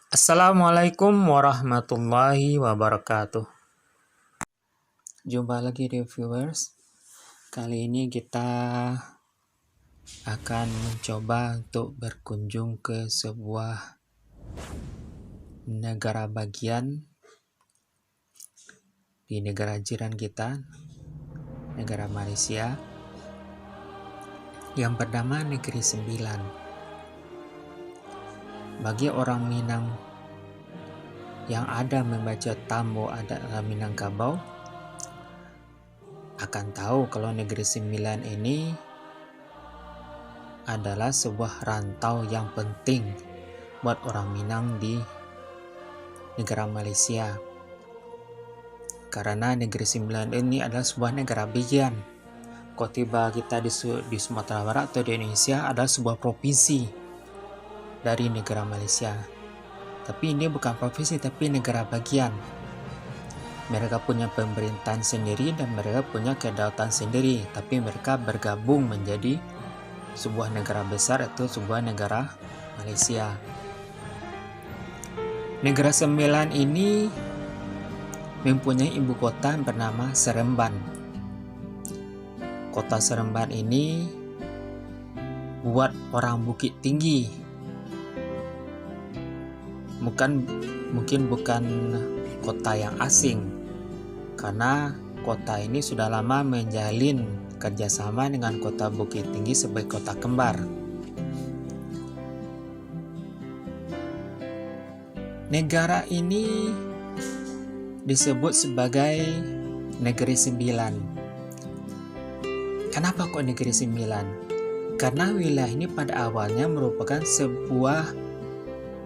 Assalamualaikum warahmatullahi wabarakatuh. Jumpa lagi reviewers. Kali ini kita akan mencoba untuk berkunjung ke sebuah negara bagian di negara jiran kita, negara Malaysia, yang bernama Negeri Sembilan. Bagi orang Minang yang ada membaca Tambo Adat Minangkabau akan tahu kalau Negeri Sembilan ini adalah sebuah rantau yang penting buat orang Minang di negara Malaysia. Karena Negeri Sembilan ini adalah sebuah negara bagian. Kalau tiba kita di Sumatera Barat atau di Indonesia adalah sebuah provinsi dari negara Malaysia. Tapi ini bukan provinsi, tapi negara bagian. Mereka punya pemerintahan sendiri dan mereka punya kedaulatan sendiri, tapi mereka bergabung menjadi sebuah negara besar, atau sebuah negara Malaysia. Negara Sembilan ini mempunyai ibu kota bernama Seremban. Kota Seremban ini buat orang Bukit Tinggi. Mungkin bukan kota yang asing, karena kota ini sudah lama menjalin kerjasama dengan kota Bukit Tinggi sebagai kota kembar. Negara ini disebut sebagai Negeri Sembilan. Kenapa kok Negeri Sembilan? Karena wilayah ini pada awalnya merupakan sebuah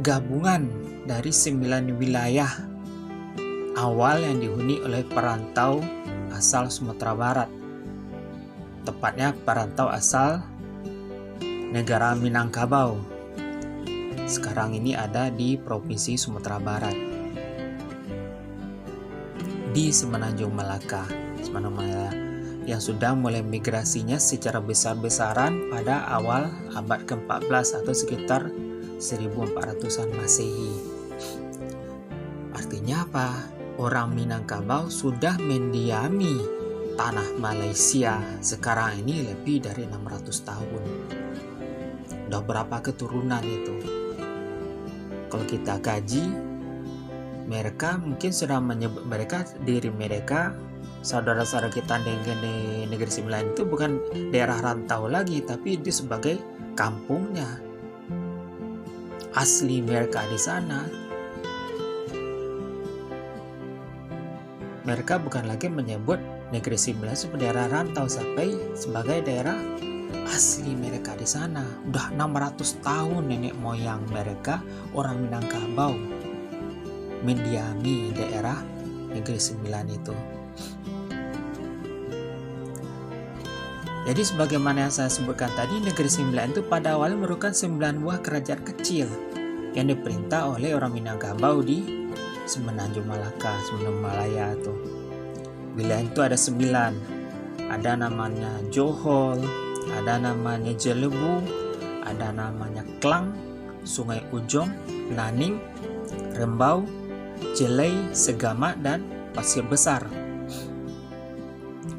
gabungan dari 9 wilayah awal yang dihuni oleh perantau asal Sumatera Barat. Tepatnya perantau asal negara Minangkabau. Sekarang ini ada di Provinsi Sumatera Barat, di Semenanjung Malaka, yang sudah mulai migrasinya secara besar-besaran pada awal abad ke-14 atau sekitar 1400-an Masehi. Artinya apa? Orang Minangkabau sudah mendiami tanah Malaysia sekarang ini lebih dari 600 tahun. Udah berapa keturunan itu? Kalau kita kaji, mereka mungkin sudah menyebut diri mereka, saudara-saudara kita di Negeri Sembilan itu bukan daerah rantau lagi, tapi itu sebagai kampungnya. Asli mereka di sana. Mereka bukan lagi menyebut Negeri Sembilan sebagai daerah rantau, sampai sebagai daerah asli mereka di sana. Udah 600 tahun nenek moyang mereka, orang Minangkabau, mendiami daerah Negeri Sembilan itu. Jadi sebagaimana yang saya sebutkan tadi, Negeri Sembilan itu pada awalnya merupakan 9 buah kerajaan kecil yang diperintah oleh orang Minangkabau di Semenanjung Malaka, Semenanjung Malaya tuh. Wilayah itu ada 9. Ada namanya Johor, ada namanya Jelebu, ada namanya Klang, Sungai Ujong, Naning, Rembau, Jelai, Segama, dan Pasir Besar.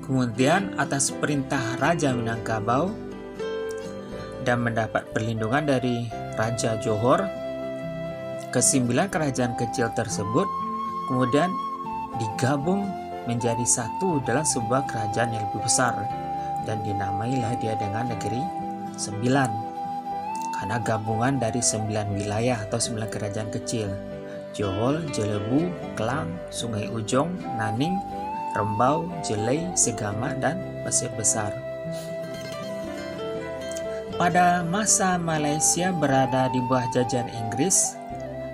Kemudian atas perintah Raja Minangkabau dan mendapat perlindungan dari Raja Johor, ke-9 kerajaan kecil tersebut kemudian digabung menjadi satu dalam sebuah kerajaan yang lebih besar, dan dinamailah dia dengan Negeri Sembilan, karena gabungan dari 9 wilayah atau 9 kerajaan kecil: Johor, Jelebu, Klang, Sungai Ujong, Naning, Rembau, Jelai, Segama, dan Pasir Besar. Pada masa Malaysia berada di bawah jajahan Inggris,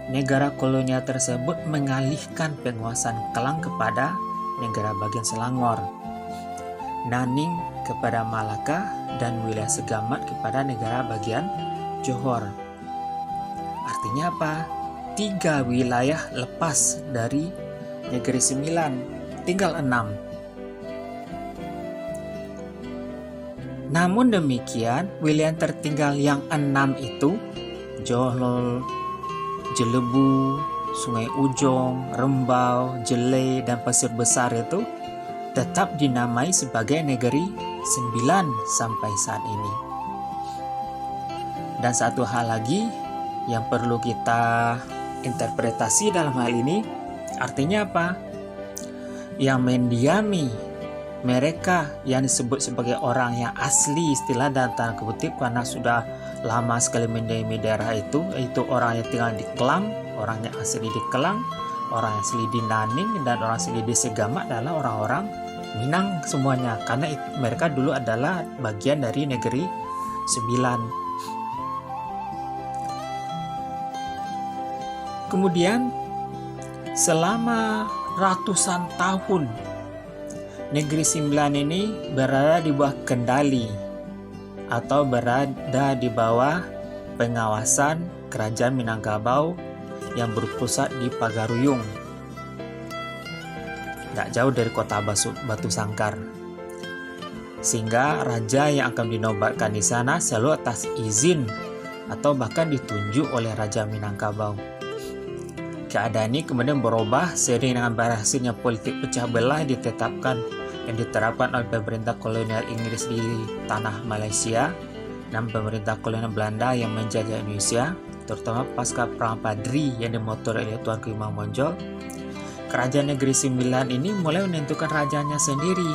negara kolonial tersebut mengalihkan penguasaan Kelang kepada negara bagian Selangor, Naning kepada Malaka, dan wilayah Segamat kepada negara bagian Johor. Artinya apa? 3 wilayah lepas dari Negeri Sembilan, tinggal 6. Namun demikian, wilayah tertinggal yang 6 itu, Johor, Jelebu, Sungai Ujong, Rembau, Jelai, dan Pasir Besar itu tetap dinamai sebagai Negeri Sembilan sampai saat ini. Dan satu hal lagi yang perlu kita interpretasi dalam hal ini, artinya apa? Yang mendiami mereka yang disebut sebagai orang yang asli, istilah dan tanda kutip, karena sudah lama sekali mendiami daerah itu, yaitu orang yang tinggal di Kelang, orang yang asli di Kelang, orang yang asli di Naning, dan orang asli di Segamat adalah orang-orang Minang semuanya, karena mereka dulu adalah bagian dari Negeri Sembilan. Kemudian selama ratusan tahun Negeri Sembilan ini berada di bawah kendali atau berada di bawah pengawasan Kerajaan Minangkabau yang berpusat di Pagaruyung, tak jauh dari kota Batu Sangkar. Sehingga raja yang akan dinobatkan di sana selalu atas izin atau bahkan ditunjuk oleh Raja Minangkabau. Keadaan ini kemudian berubah seiring dengan berhasilnya politik pecah belah yang diterapkan oleh pemerintah kolonial Inggris di tanah Malaysia dan pemerintah kolonial Belanda yang menjajah Indonesia, terutama pasca Perang Padri yang dimotori oleh Tuanku Imam Bonjol. Kerajaan Negeri Sembilan ini mulai menentukan rajanya sendiri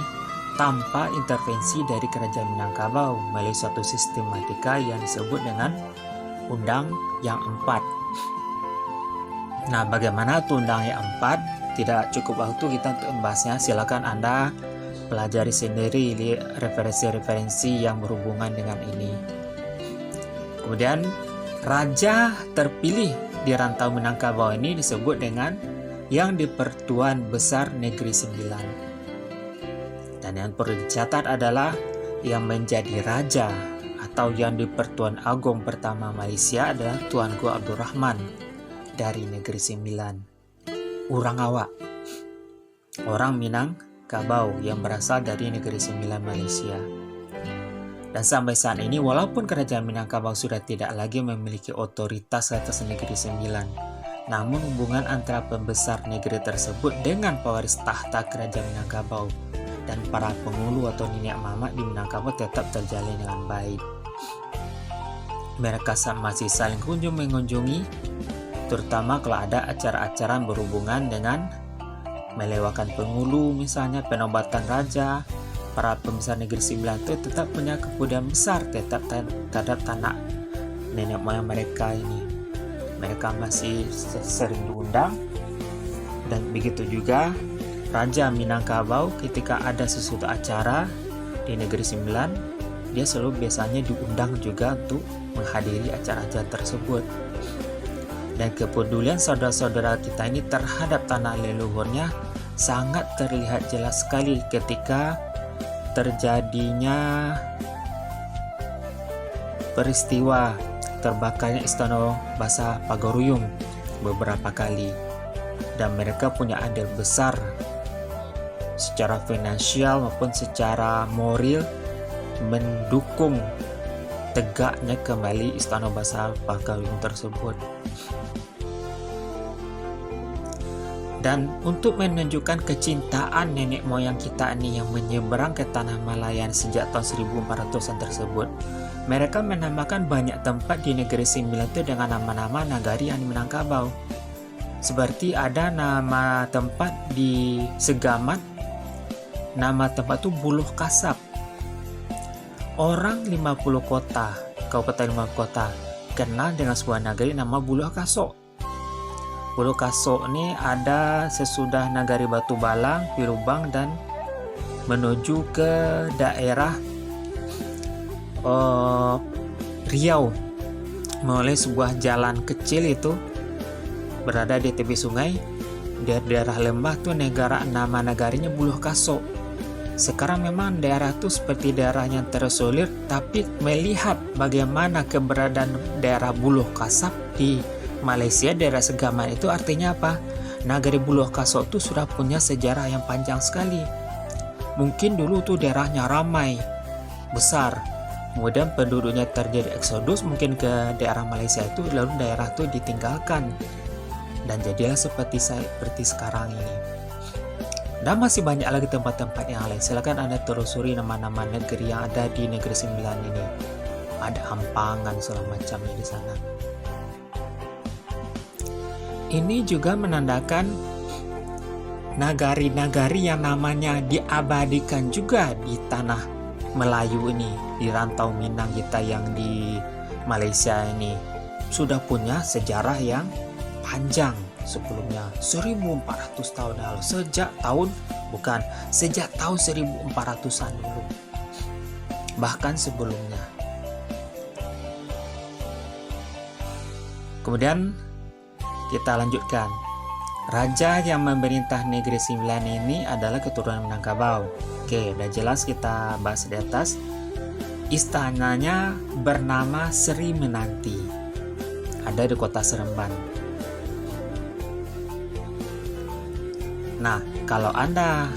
tanpa intervensi dari Kerajaan Minangkabau melalui suatu sistematika yang disebut dengan Undang yang Empat. Nah, bagaimana itu Undang yang Empat? Tidak cukup waktu kita untuk membahasnya. Silakan Anda pelajari sendiri referensi-referensi yang berhubungan dengan ini. Kemudian, raja terpilih di rantau Minangkabau ini disebut dengan yang di-Pertuan Besar Negeri Sembilan. Dan yang perlu dicatat adalah yang menjadi raja atau yang di-Pertuan Agong pertama Malaysia adalah Tuanku Abdul Rahman dari Negeri Sembilan, orang awak, orang Minangkabau yang berasal dari Negeri Sembilan Malaysia. Dan sampai saat ini, walaupun Kerajaan Minangkabau sudah tidak lagi memiliki otoritas atas Negeri Sembilan, namun hubungan antara pembesar negeri tersebut dengan pewaris tahta Kerajaan Minangkabau dan para penghulu atau nenek mamak di Minangkabau tetap terjalin dengan baik. Mereka masih saling mengunjungi, terutama kalau ada acara-acara berhubungan dengan melewakan penghulu, misalnya penobatan raja. Para pembesar Negeri Sembilan itu tetap punya kepedulian besar terhadap tanah nenek moyang mereka ini. Mereka masih sering diundang, dan begitu juga Raja Minangkabau ketika ada sesuatu acara di Negeri Sembilan, dia selalu biasanya diundang juga untuk menghadiri acara-acara tersebut. Dan kepedulian saudara-saudara kita ini terhadap tanah leluhurnya sangat terlihat jelas sekali ketika terjadinya peristiwa terbakarnya Istana Basah Pagaruyung beberapa kali, dan mereka punya andil besar secara finansial maupun secara moral mendukung tegaknya kembali Istana Basah Pagaruyung tersebut. Dan untuk menunjukkan kecintaan nenek moyang kita ini yang menyeberang ke tanah Malayan sejak tahun 1400-an tersebut, mereka menamakan banyak tempat di Negeri Sembilan itu dengan nama-nama nagari yang di Minangkabau. Seperti ada nama tempat di Segamat, nama tempat itu Buluh Kasap. Orang 50 kota, Kabupaten 50 kota, kenal dengan sebuah nagari nama Buluh Kasok. Buluh Kasok ini ada sesudah nagari Batu Balang, Pirubang, dan menuju ke daerah Riau melalui sebuah jalan kecil itu berada di tepi sungai. Di daerah lembah tuh nama negarinya Buluh Kasok. Sekarang memang daerah itu seperti daerah yang terisolir, tapi melihat bagaimana keberadaan daerah Buluh Kasap di Malaysia, daerah Segamat itu artinya apa? Nagari Buluh Kasok itu sudah punya sejarah yang panjang sekali. Mungkin dulu tuh daerahnya ramai, besar, Kemudian penduduknya terjadi eksodus mungkin ke daerah Malaysia itu, lalu daerah itu ditinggalkan dan jadilah seperti sekarang ini. Dan masih banyak lagi tempat-tempat yang lain. Silakan Anda telusuri nama-nama negeri yang ada di Negeri Sembilan ini. Ada Ampangan segala macamnya di sana. Ini juga menandakan nagari-nagari yang namanya diabadikan juga di tanah Melayu ini, di rantau Minang kita yang di Malaysia ini sudah punya sejarah yang panjang sebelumnya, 1400 tahun lalu, sejak tahun 1400-an dulu, bahkan sebelumnya. Kemudian kita lanjutkan. Raja yang memerintah Negeri Sembilan ini adalah keturunan Minangkabau. Oke, udah jelas kita bahas di atas. Istananya bernama Seri Menanti. Ada di kota Seremban. Nah, kalau Anda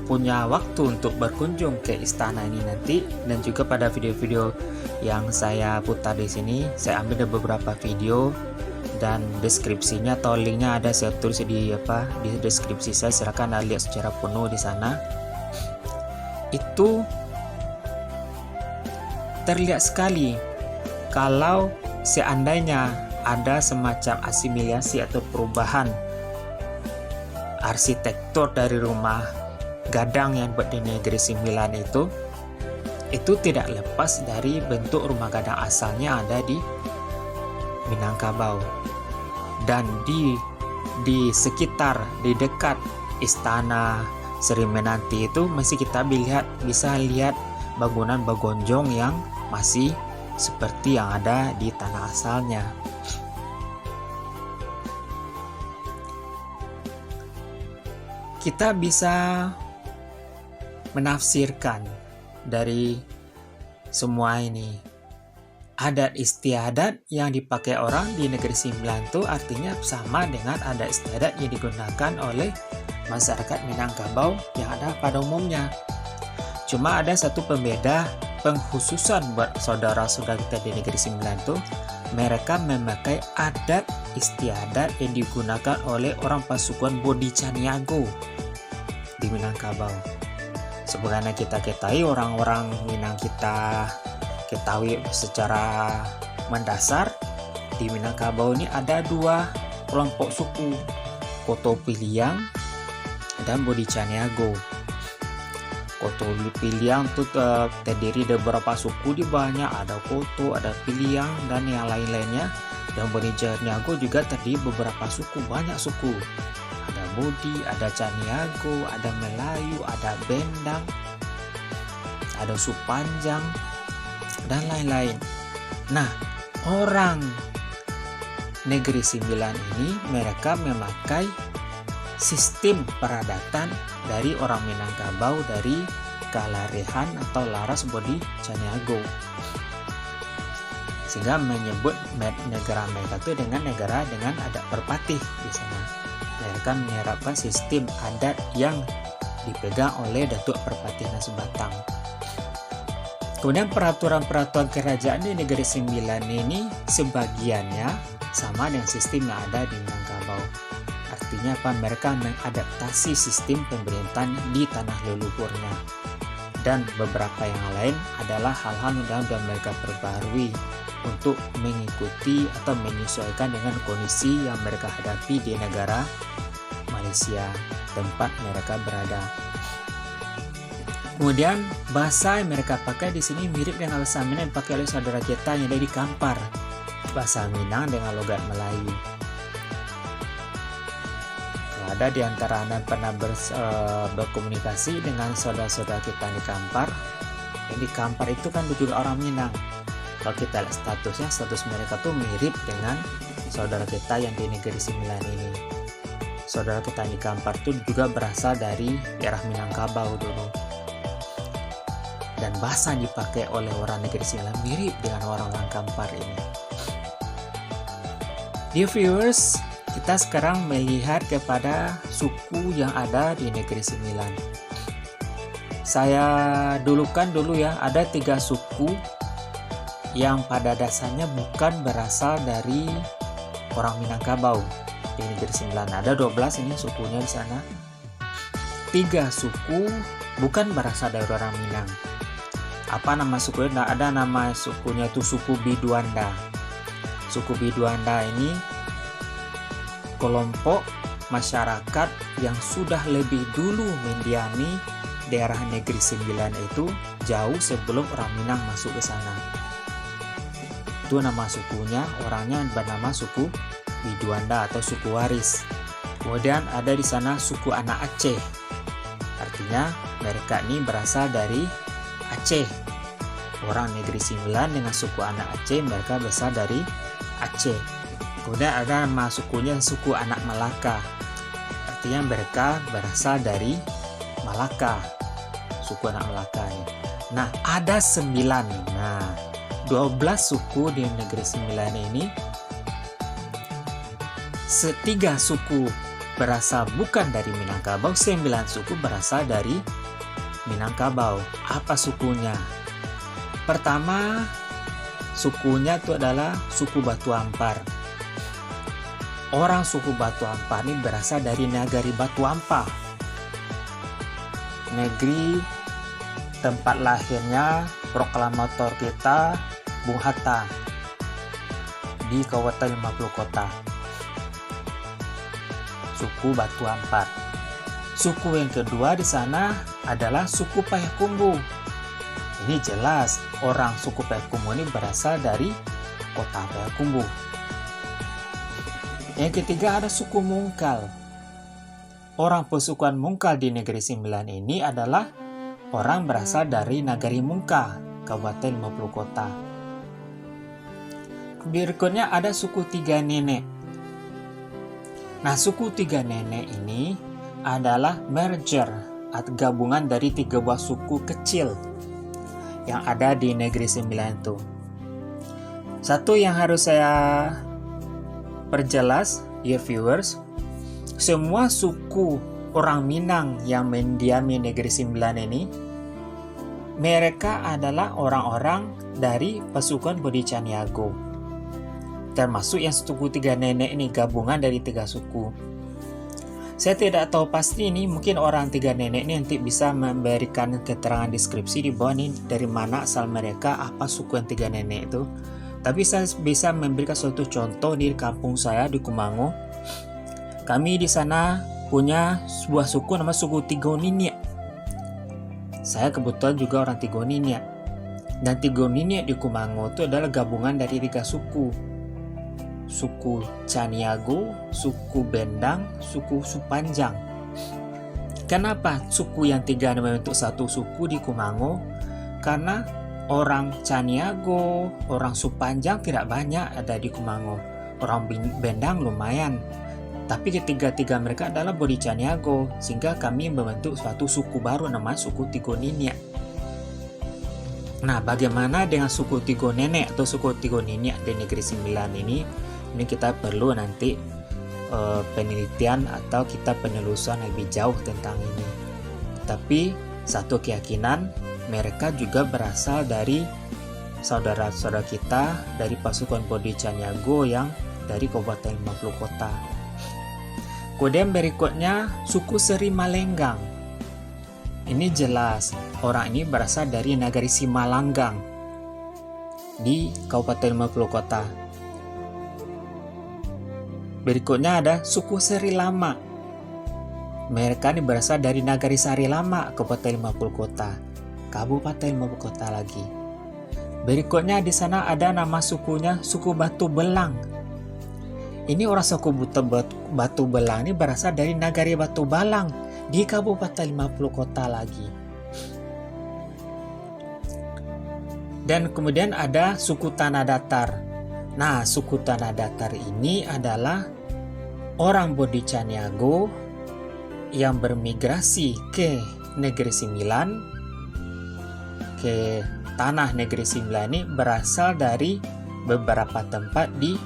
punya waktu untuk berkunjung ke istana ini nanti, dan juga pada video-video yang saya putar di sini, saya ambil beberapa video dan deskripsinya atau linknya ada saya tulis di deskripsi saya. Silakan Anda lihat secara penuh di sana. Itu terlihat sekali kalau seandainya ada semacam asimilasi atau perubahan arsitektur dari rumah gadang yang buat di Negeri Sembilan itu tidak lepas dari bentuk rumah gadang asalnya ada di Minangkabau. Dan di sekitar, di dekat istana Seri Menanti itu masih kita bisa lihat bangunan bagonjong yang masih seperti yang ada di tanah asalnya. Kita bisa menafsirkan dari semua ini. Adat istiadat yang dipakai orang di Negeri Sembilan itu artinya sama dengan adat istiadat yang digunakan oleh masyarakat Minangkabau yang ada pada umumnya. Cuma ada satu pembeda pengkhususan buat saudara-saudara kita di Negeri Sembilan itu, mereka memakai adat istiadat yang digunakan oleh orang pasukan Bodi Caniago di Minangkabau. Sebagaimana kita ketahui, orang-orang Minang kita ketahui secara mendasar, di Minangkabau ini ada dua kelompok suku, Koto Piliang dan Bodi Caniago. Koto Piliang itu terdiri dari beberapa suku, di banyak ada Koto, ada Piliang dan yang lain-lainnya. Dan Bodi Caniago juga terdiri beberapa suku, banyak suku. Ada Bodi, ada Caniago, ada Melayu, ada Bendang, ada Supanjang, dan lain-lain. Nah, orang Negeri Sembilan ini mereka memakai sistem peradatan dari orang Minangkabau dari Kalarehan atau Laras Bodi Caniago, sehingga menyebut negara mereka itu dengan negara dengan adat perpatih di sana. Mereka menerapkan sistem adat yang dipegang oleh Datuk Perpatih Nasebatang. Kemudian peraturan-peraturan kerajaan di Negeri Sembilan ini sebagiannya sama dengan sistem yang ada di Minangkabau. Artinya apa? Mereka mengadaptasi sistem pemerintahan di tanah leluhurnya. Dan beberapa yang lain adalah hal-hal yang mereka perbarui untuk mengikuti atau menyesuaikan dengan kondisi yang mereka hadapi di negara Malaysia, tempat mereka berada. Kemudian bahasa yang mereka pakai di sini mirip dengan bahasa Minang yang dipakai oleh saudara kita yang ada di Kampar, bahasa Minang dengan logat Melayu. Kalau ada di antara Anda pernah berkomunikasi dengan saudara-saudara kita di Kampar, yang di Kampar itu kan juga orang Minang. Kalau kita lihat status mereka tuh mirip dengan saudara kita yang di Negeri Sembilan ini. Saudara kita di Kampar itu juga berasal dari daerah Minangkabau dulu. Dan bahasa yang dipakai oleh orang Negeri Sembilan mirip dengan orang-orang Kampar ini. Dear viewers, kita sekarang melihat kepada suku yang ada di Negeri Sembilan. Saya dulu ya, ada 3 suku yang pada dasarnya bukan berasal dari orang Minangkabau. Di Negeri Sembilan ada 12 ini sukunya di sana. 3 suku bukan berasal dari orang Minang. Apa nama sukunya? Nah, ada nama sukunya itu suku Biduanda. Suku Biduanda ini kelompok masyarakat yang sudah lebih dulu mendiami daerah Negeri Sembilan itu jauh sebelum orang Minang masuk ke sana. Itu nama sukunya, orangnya bernama suku Biduanda atau suku Waris. Kemudian ada di sana suku anak Aceh. Artinya mereka ini berasal dari Aceh. Orang Negeri Sembilan dengan suku anak Aceh, mereka berasal dari Aceh. Kemudian ada nama sukunya suku anak Malaka. Artinya mereka berasal dari Malaka. Suku anak Malaka ini. Nah, ada 9. Nah, 12 suku di Negeri Sembilan ini. 3 suku berasal bukan dari Minangkabau, 9 suku berasal dari Minangkabau. Apa sukunya? Pertama, sukunya itu adalah suku Batu Ampar. Orang suku Batu Ampar ini berasal dari Nagari Batu Ampar. Negeri tempat lahirnya proklamator kita Bung Hatta di Kabupaten 50 Kota. Suku Batu Ampar. Suku yang kedua di sana adalah suku Payakumbuh. Ini jelas orang suku Payakumbuh ini berasal dari kota Payakumbuh. Yang ketiga ada suku Mungkal. Orang pesukuan Mungkal di Negeri Sembilan ini adalah orang berasal dari Nagari Mungka, Kabupaten 50 Kota. Berikutnya ada suku Tiga Nenek. Nah, suku Tiga Nenek ini adalah merger atau gabungan dari 3 buah suku kecil yang ada di Negeri Sembilan itu. Satu yang harus saya perjelas, dear viewers, semua suku orang Minang yang mendiami Negeri Sembilan ini, mereka adalah orang-orang dari pasukan Bodi Caniago. Termasuk yang suku Tiga Nenek ini gabungan dari 3 suku. Saya tidak tahu pasti ini, mungkin orang Tiga Nenek ini nanti bisa memberikan keterangan deskripsi di bawah ini dari mana asal mereka, apa suku yang Tiga Nenek itu. Tapi saya bisa memberikan suatu contoh di kampung saya di Kumango. Kami di sana punya sebuah suku nama suku Tigoninia. Saya kebetulan juga orang Tigoninia. Dan Tigoninia di Kumango itu adalah gabungan dari 3 suku. Suku Caniago, suku Bendang, suku Supanjang. Kenapa suku yang 3 membentuk satu suku di Kumango? Karena orang Caniago, orang Supanjang tidak banyak ada di Kumango. Orang Bendang lumayan. Tapi ketiga-tiga mereka adalah Bodi Caniago, sehingga kami membentuk suatu suku baru namanya suku Tigoninia. Nah, bagaimana dengan suku Tigo Nenek atau suku Tigoninia di Negeri Sembilan ini? Ini kita perlu nanti penelitian atau kita penelusuran lebih jauh tentang ini. Tapi satu keyakinan, mereka juga berasal dari saudara-saudara kita dari pasukan Bodi Caniago yang dari Kabupaten 50 Kota. Kemudian berikutnya suku Seri Malenggang. Ini jelas orang ini berasal dari Nagari Simalanggang di Kabupaten 50 Kota. Berikutnya ada suku Seri Lama. Mereka ini berasal dari Nagari Sari Lama, Kabupaten 50 Kota. Kabupaten 50 Kota lagi. Berikutnya di sana ada nama sukunya suku Batu Belang. Ini orang suku Batu Belang ini berasal dari Nagari Batu Balang di Kabupaten 50 Kota lagi. Dan kemudian ada suku Tanah Datar. Nah, suku Tanah Datar ini adalah orang Bodi Caniago yang bermigrasi ke Negeri Sembilan, ke tanah Negeri Sembilan ini berasal dari beberapa tempat di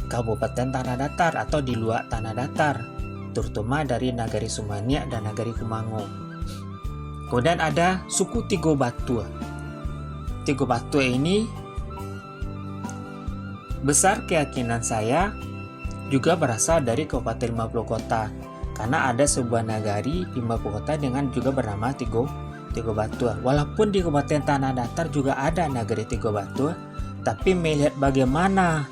Kabupaten Tanah Datar atau di luar Tanah Datar, terutama dari Nagari Sumaniak dan Nagari Kumango. Kemudian ada suku Tigo Batu. Tigo Batu ini besar keyakinan saya juga berasal dari Kabupaten 50 Kota. Karena ada sebuah nagari di 50 Kota dengan juga bernama Tigo Batua. Walaupun di Kabupaten Tanah Datar juga ada nagari Tigo Batua, tapi melihat bagaimana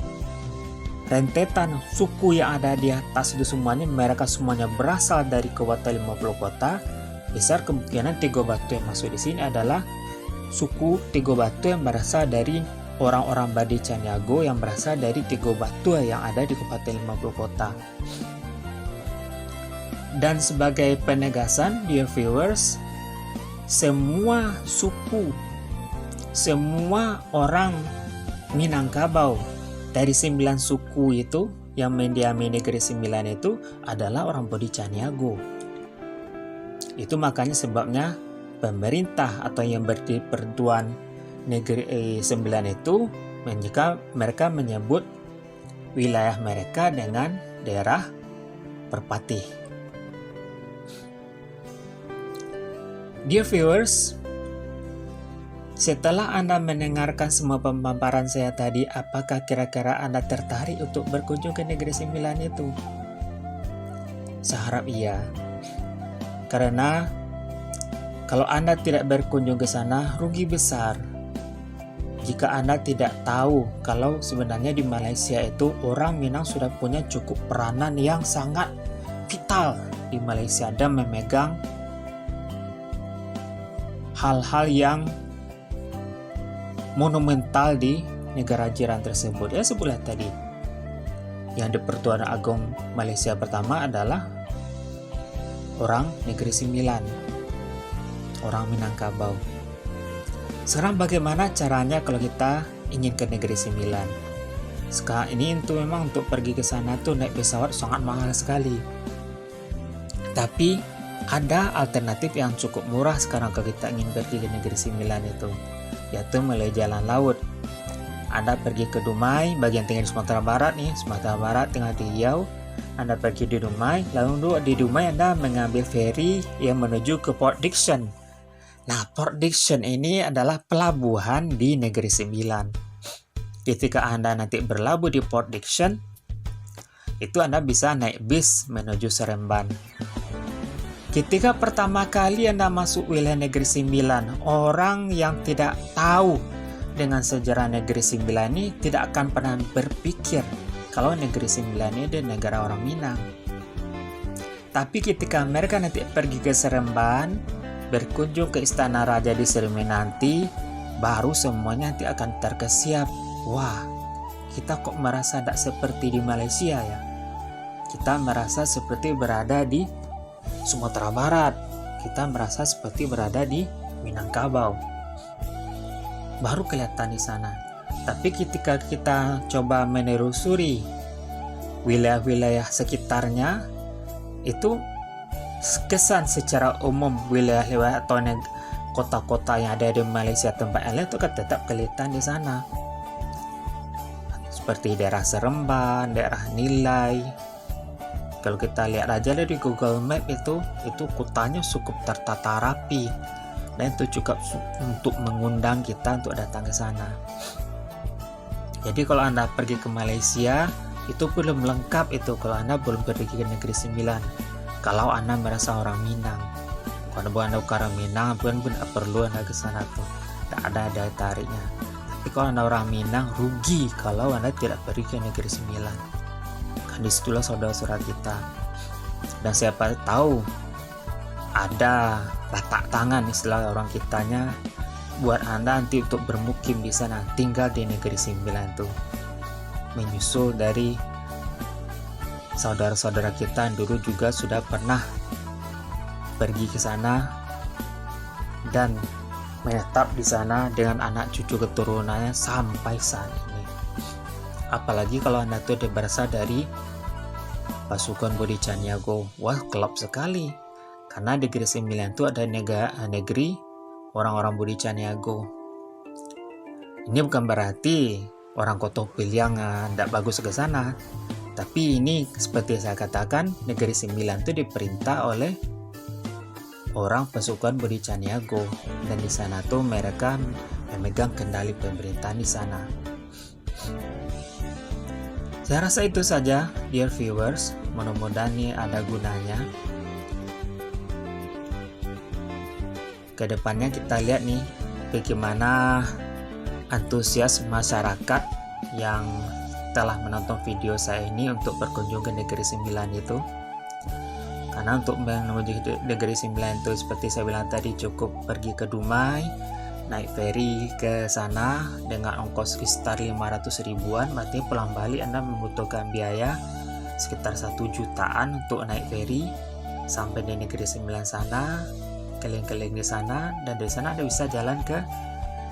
rentetan suku yang ada di atas itu semuanya, mereka semuanya berasal dari Kabupaten 50 Kota, besar kemungkinan Tigo Batua yang masuk di sini adalah suku Tigo Batua yang berasal dari orang-orang Badi Caniago yang berasal dari Tigo Batua yang ada di Kabupaten 50 Kota. Dan sebagai penegasan, dear viewers, semua suku, semua orang Minangkabau dari 9 suku itu yang mendiami negeri 9 itu adalah orang Badi Caniago. Itu makanya sebabnya pemerintah atau yang berperduan negeri 9 itu mereka menyebut wilayah mereka dengan daerah Perpati. Dear viewers, setelah Anda mendengarkan semua pemaparan saya tadi, apakah kira-kira Anda tertarik untuk berkunjung ke negeri 9 itu? Saya harap iya. Karena kalau Anda tidak berkunjung ke sana, rugi besar. Jika Anda tidak tahu kalau sebenarnya di Malaysia itu orang Minang sudah punya cukup peranan yang sangat vital di Malaysia dan memegang hal-hal yang monumental di negara jiran tersebut. Ya, sebutlah tadi, yang di Pertuan Agong Malaysia pertama adalah orang negeri 9, orang Minangkabau. Sekarang bagaimana caranya kalau kita ingin ke negeri 9? Sekarang ini memang untuk pergi ke sana tuh naik pesawat sangat mahal sekali. Tapi ada alternatif yang cukup murah sekarang kalau kita ingin pergi ke negeri 9 itu, yaitu melalui jalan laut. Anda pergi ke Dumai, bagian tengah di Sumatera Barat nih, Sumatera Barat tengah di Riau. Anda pergi di Dumai, lalu di Dumai Anda mengambil feri yang menuju ke Port Dickson. Nah, Port Dickson ini adalah pelabuhan di negeri 9. Ketika Anda nanti berlabuh di Port Dickson, itu Anda bisa naik bis menuju Seremban. Ketika pertama kali Anda masuk wilayah negeri 9, orang yang tidak tahu dengan sejarah negeri 9 ini tidak akan pernah berpikir kalau negeri 9 ini adalah negara orang Minang. Tapi ketika mereka nanti pergi ke Seremban, berkunjung ke Istana Raja di Seremban nanti, baru semuanya nanti akan terkesiap. Wah, kita kok merasa tidak seperti di Malaysia ya? Kita merasa seperti berada di Sumatera Barat, kita merasa seperti berada di Minangkabau. Baru kelihatan di sana. Tapi ketika kita coba menelusuri wilayah-wilayah sekitarnya, itu kesan secara umum wilayah atau kota-kota yang ada di Malaysia tempat lain itu kan tetap kelihatan di sana. Seperti daerah Seremban, daerah Nilai. Kalau kita lihat aja dari Google Map itu kotanya cukup tertata rapi, dan itu cukup untuk mengundang kita untuk datang ke sana. Jadi kalau Anda pergi ke Malaysia, itu belum lengkap itu kalau Anda belum pergi ke negeri 9. Kalau Anda merasa orang Minang, kalau Anda bukan orang Minang, pun perlu Anda ke sana tuh, tak ada daya tariknya. Tapi kalau Anda orang Minang, rugi kalau Anda tidak pergi ke negeri 9. Disitulah saudara-saudara kita, dan siapa tahu ada latak tangan istilah orang kitanya buat Anda nanti untuk bermukim di sana, tinggal di negeri 9 tuh, menyusul dari saudara-saudara kita yang dulu juga sudah pernah pergi ke sana dan menetap di sana dengan anak cucu keturunannya sampai saat ini. Apalagi kalau Anda tuh berasal dari pasukan Badi Caniago. Wah, kelop sekali. Karena di negeri 9 itu ada negeri orang-orang Badi Caniago. Ini bukan berarti orang Kota Piliang tidak bagus ke sana. Tapi ini seperti saya katakan, negeri 9 itu diperintah oleh orang pasukan Badi Caniago. Dan di sana tuh mereka memegang kendali pemerintahan di sana. Saya rasa itu saja, dear viewers. Mudah-mudahan ini ada gunanya. Kedepannya kita lihat nih bagaimana antusias masyarakat yang telah menonton video saya ini untuk berkunjung ke Negeri Sembilan itu. Karena untuk menuju Negeri Sembilan itu seperti saya bilang tadi, cukup pergi ke Dumai, naik ferry ke sana dengan ongkos sekitar 500 ribuan. Berarti pulang balik Anda membutuhkan biaya sekitar 1 jutaan untuk naik ferry sampai di Negeri Sembilan sana, keliling-keliling di sana, dan dari sana Anda bisa jalan ke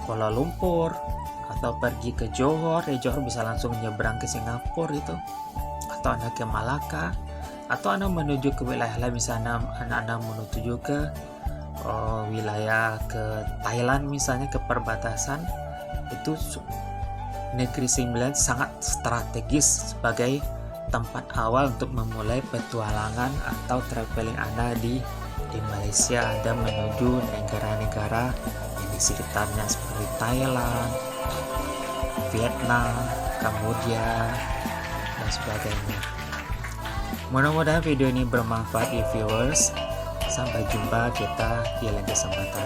Kuala Lumpur atau pergi ke Johor. Dari Johor bisa langsung nyebrang ke Singapura itu, atau Anda ke Malaka, atau Anda menuju ke wilayah lain, misalnya Anda menuju ke wilayah ke Thailand misalnya, ke perbatasan. Itu Negeri Sembilan sangat strategis sebagai tempat awal untuk memulai petualangan atau traveling Anda di Malaysia. Anda menuju negara-negara yang di sekitarnya seperti Thailand, Vietnam, Kamboja, dan sebagainya. Mudah-mudahan video ini bermanfaat ya viewers. Sampai jumpa kita di lain kesempatan.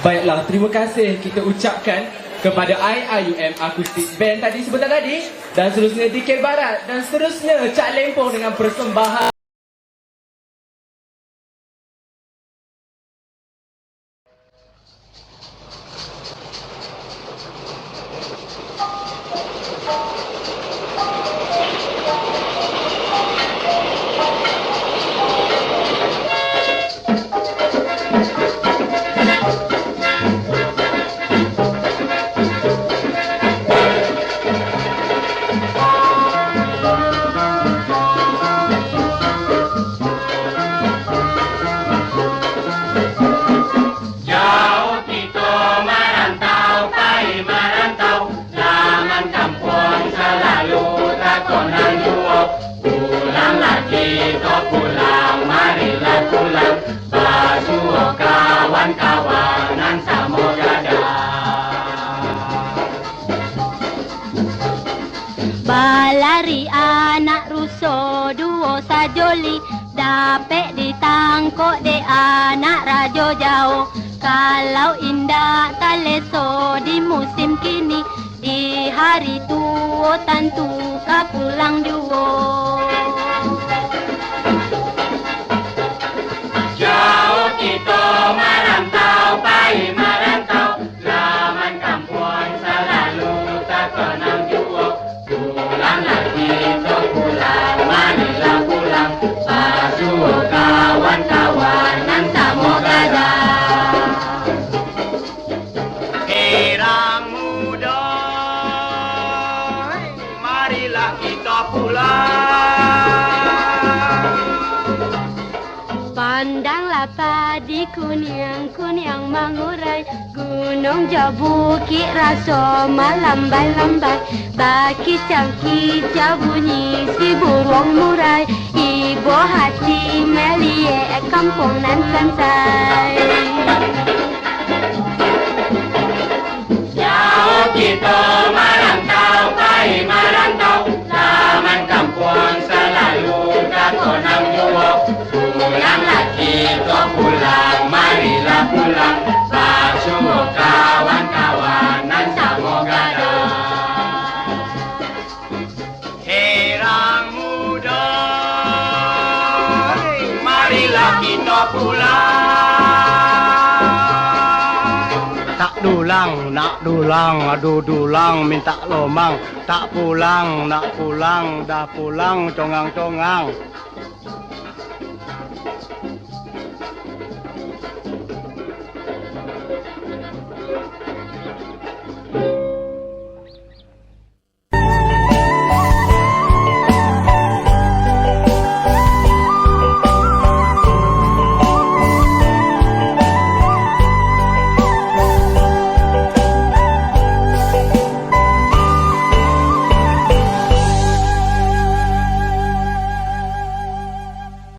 Baiklah, terima kasih kita ucapkan kepada IIUM Acoustic Band tadi sebentar tadi, dan seterusnya Dikir Barat, dan seterusnya Cak Lempong dengan persembahan. jauh-jauh. Kalau indah tak leso di musim kini, di hari tua tentu kau pulang juga. Jauh kita merantau, pai merantau, zaman kampung selalu tak kenal jua. Pulang lagi ke pulang, marilah pulang, basuh kawan-kawan nan tak mau gadah. Herang muda, marilah kita pulang. Pandanglah padi kuning-kuning mengurai, gunung jauh bukit rasa melambai-lambai, bakicau-kicau bunyi si burung murai, ibu hati melihat kampung nan sansai. Jauh kita merantau, pai merantau, zaman kampung selalu tak kenal jua. Pulang lagi ke pulang, marilah pulang, basuh kawan-kawan nan tak mau gadah. Herang muda, marilah kita pulang. Tak dulang, nak dulang, aduh dulang, minta lomang. Tak pulang, nak pulang, dah pulang, congang-congang.